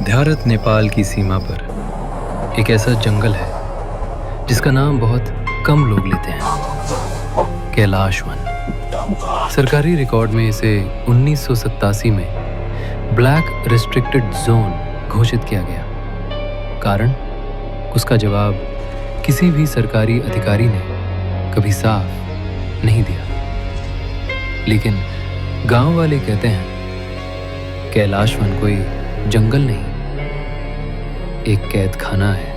भारत नेपाल की सीमा पर एक ऐसा जंगल है जिसका नाम बहुत कम लोग लेते हैं, कैलाश वन। सरकारी रिकॉर्ड में इसे 1987 में ब्लैक रिस्ट्रिक्टेड जोन घोषित किया गया। कारण उसका जवाब किसी भी सरकारी अधिकारी ने कभी साफ नहीं दिया। लेकिन गांव वाले कहते हैं कैलाश वन कोई जंगल नहीं, एक कैद खाना है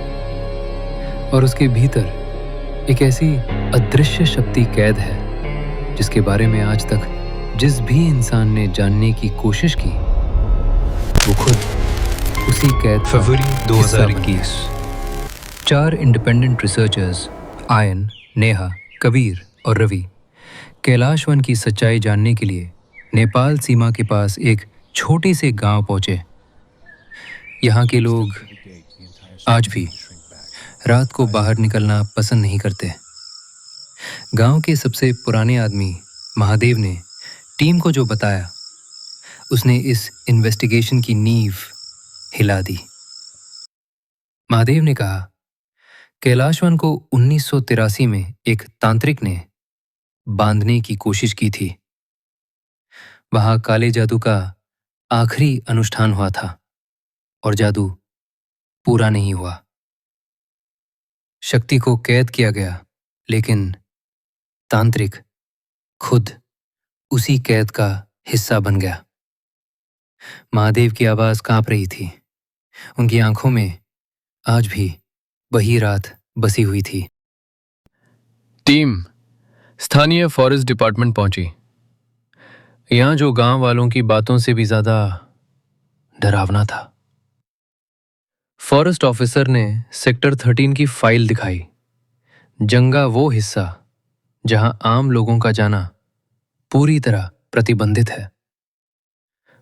और उसके भीतर एक ऐसी अदृश्य शक्ति कैद है जिसके बारे में आज तक जिस भी इंसान ने जानने की कोशिश की वो खुद उसी कैद फरवरी 2021। 4 independent researchers ion, Neha, Kabir और रवि कैलाश वन की सच्चाई जानने के लिए नेपाल सीमा के पास एक छोटे से गांव पहुंचे। यहाँ के लोग आज भी रात को बाहर निकलना पसंद नहीं करते। गांव के सबसे पुराने आदमी महादेव ने टीम को जो बताया उसने इस इन्वेस्टिगेशन की नींव हिला दी। महादेव ने कहा कैलाश वन को 1983 में एक तांत्रिक ने बांधने की कोशिश की थी। वहां काले जादू का आखिरी अनुष्ठान हुआ था और जादू पूरा नहीं हुआ। शक्ति को कैद किया गया, लेकिन तांत्रिक खुद उसी कैद का हिस्सा बन गया। महादेव की आवाज कांप रही थी। उनकी आंखों में आज भी वही रात बसी हुई थी। टीम स्थानीय फॉरेस्ट डिपार्टमेंट पहुंची। यहां जो गांव वालों की बातों से भी ज्यादा डरावना था। फॉरेस्ट ऑफिसर ने सेक्टर 13 की फाइल दिखाई। जंगा वो हिस्सा जहां आम लोगों का जाना पूरी तरह प्रतिबंधित है।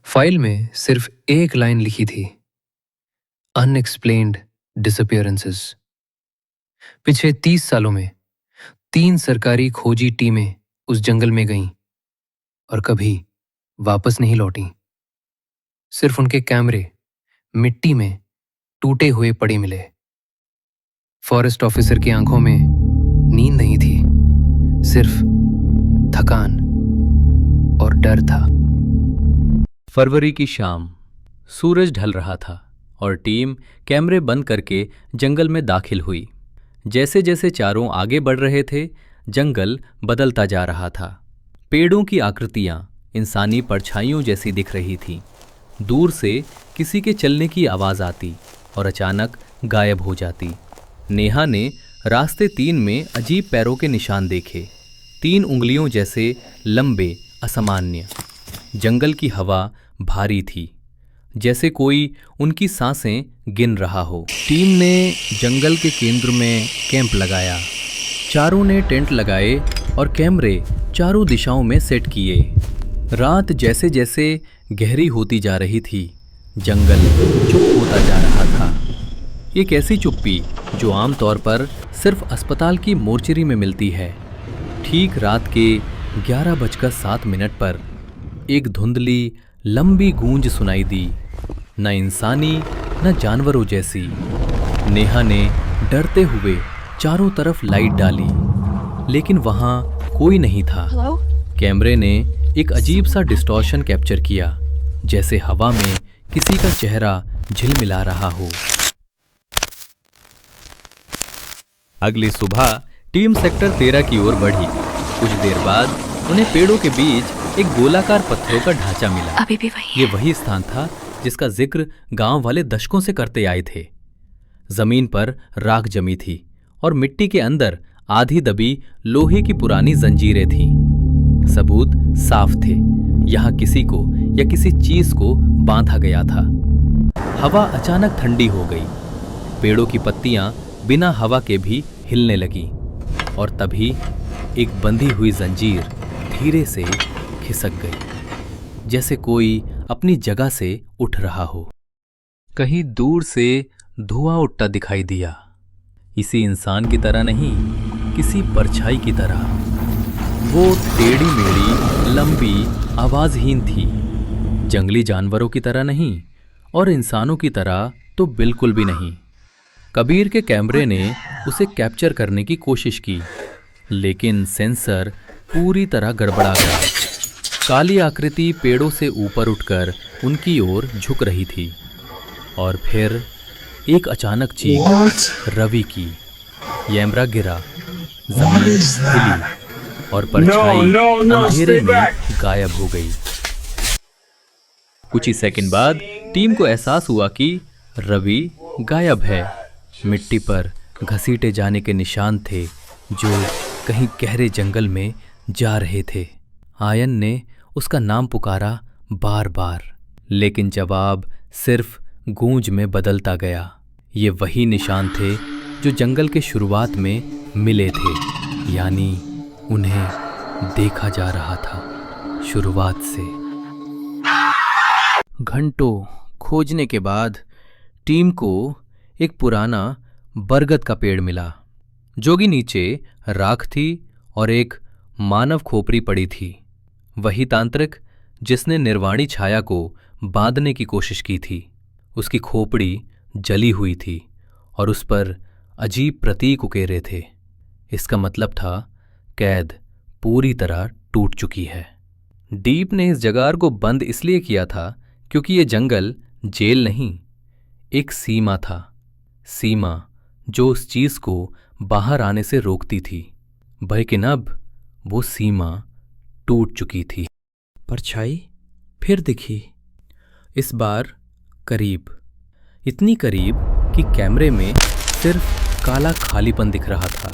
फाइल में सिर्फ एक लाइन लिखी थी, अनएक्सप्लेन्ड डिसअपियरेंसेस। पिछले 30 सालों में 3 सरकारी खोजी टीमें उस जंगल में गईं और कभी वापस नहीं लौटीं। सिर्फ उनके कैमरे मिट्टी में टूटे हुए पड़े मिले। फॉरेस्ट ऑफिसर की आंखों में नींद नहीं थी, सिर्फ थकान और डर था। फरवरी की शाम, सूरज ढल रहा था और टीम कैमरे बंद करके जंगल में दाखिल हुई। जैसे जैसे चारों आगे बढ़ रहे थे, जंगल बदलता जा रहा था। पेड़ों की आकृतियां इंसानी परछाइयों जैसी दिख रही थीं। दूर से किसी के चलने की आवाज आती और अचानक गायब हो जाती। नेहा ने रास्ते 3 में अजीब पैरों के निशान देखे, 3 उंगलियों जैसे लंबे, असामान्य। जंगल की हवा भारी थी, जैसे कोई उनकी सांसें गिन रहा हो। टीम ने जंगल के केंद्र में कैंप लगाया। चारों ने टेंट लगाए और कैमरे चारों दिशाओं में सेट किए। रात जैसे जैसे गहरी होती जा रही थी, जंगल चुप होता जा रहा था। एक ऐसी चुप्पी जो आमतौर पर सिर्फ अस्पताल की मोर्चरी में मिलती है। ठीक रात के 11:07 पर एक धुंधली लंबी गूंज सुनाई दी, न इंसानी न जानवरों जैसी। नेहा ने डरते हुए चारों तरफ लाइट डाली, लेकिन वहां कोई नहीं था। कैमरे ने एक अजीब सा डिस्टॉर्शन कैप्चर किया, जैसे हवा में किसी का चेहरा झिलमिला रहा हो। अगली सुबह टीम सेक्टर 13 की ओर बढ़ी। कुछ देर बाद उन्हें पेड़ों के बीच एक गोलाकार पत्थरों का ढांचा मिला। अभी भी वही ये वही स्थान था जिसका जिक्र गांव वाले दशकों से करते आए थे। जमीन पर राख जमी थी और मिट्टी के अंदर आधी दबी लोहे की पुरानी जंजीरें थीं। सबूत साफ थे, यहां किसी को या किसी चीज को बांधा गया था। हवा अचानक ठंडी हो गई। पेड़ों की पत्तियां बिना हवा के भी हिलने लगी और तभी एक बंधी हुई जंजीर धीरे से खिसक गई, जैसे कोई अपनी जगह से उठ रहा हो। कहीं दूर से धुआं उठता दिखाई दिया, इसी इंसान की तरह नहीं, किसी परछाई की तरह। वो टेढ़ी मेढ़ी, लंबी, आवाजहीन थी। जंगली जानवरों की तरह नहीं, और इंसानों की तरह तो बिल्कुल भी नहीं। कबीर के कैमरे ने उसे कैप्चर करने की कोशिश की, लेकिन सेंसर पूरी तरह गड़बड़ा गया। काली आकृति पेड़ों से ऊपर उठकर उनकी ओर झुक रही थी और फिर एक अचानक चीख रवि की। कैमरा गिरा, जमीन हिली और परछाई अंधेरे में गायब हो गई। कुछ ही सेकंड बाद टीम को एहसास हुआ कि रवि गायब है। मिट्टी पर घसीटे जाने के निशान थे जो कहीं गहरे जंगल में जा रहे थे। आयन ने उसका नाम पुकारा बार बार, लेकिन जवाब सिर्फ गूंज में बदलता गया। ये वही निशान थे जो जंगल के शुरुआत में मिले थे, यानी उन्हें देखा जा रहा था शुरुआत से। घंटों खोजने के बाद टीम को एक पुराना बरगद का पेड़ मिला, जो कि नीचे राख थी और एक मानव खोपड़ी पड़ी थी। वही तांत्रिक जिसने निर्वाणी छाया को बांधने की कोशिश की थी। उसकी खोपड़ी जली हुई थी और उस पर अजीब प्रतीक उकेरे थे। इसका मतलब था कैद पूरी तरह टूट चुकी है। डीप ने इस जगार को बंद इसलिए किया था क्योंकि ये जंगल जेल नहीं, एक सीमा था। सीमा जो उस चीज को बाहर आने से रोकती थी, लेकिन अब वो सीमा टूट चुकी थी। परछाई फिर दिखी, इस बार करीब, इतनी करीब कि कैमरे में सिर्फ काला खालीपन दिख रहा था।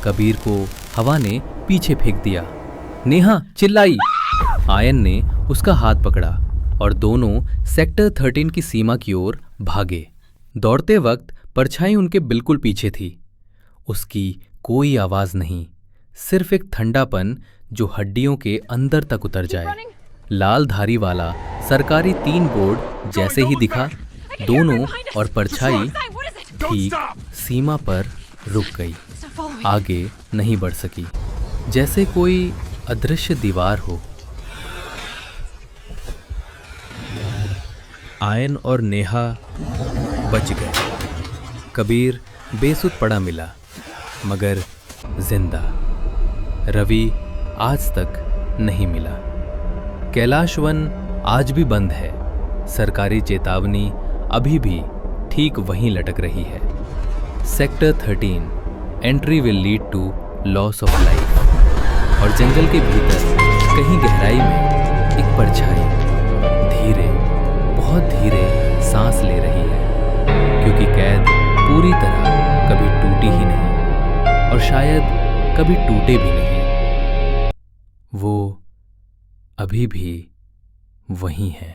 कबीर को हवा ने पीछे फेंक दिया। नेहा चिल्लाई। आयन ने उसका हाथ पकड़ा और दोनों सेक्टर 13 की सीमा की ओर भागे। दौड़ते वक्त परछाई उनके बिल्कुल पीछे थी। उसकी कोई आवाज नहीं, सिर्फ एक ठंडापन जो हड्डियों के अंदर तक उतर जाए। लाल धारी वाला सरकारी 3 बोर्ड जैसे ही दिखा, दोनों और परछाई ठीक सीमा पर रुक गई। आगे नहीं बढ़ सकी, जैसे कोई अदृश्य दीवार हो। आयन और नेहा बच गए। कबीर बेसुध पड़ा मिला, मगर जिंदा। रवि आज तक नहीं मिला। कैलाश वन आज भी बंद है। सरकारी चेतावनी अभी भी ठीक वहीं लटक रही है। Sector 13 entry will lead to loss of life. और जंगल के भीतर कहीं गहराई में एक परछाई धीरे, बहुत धीरे सांस ले रही है, क्योंकि कैद पूरी तरह कभी टूटी ही नहीं और शायद कभी टूटे भी नहीं। वो अभी भी वहीं है।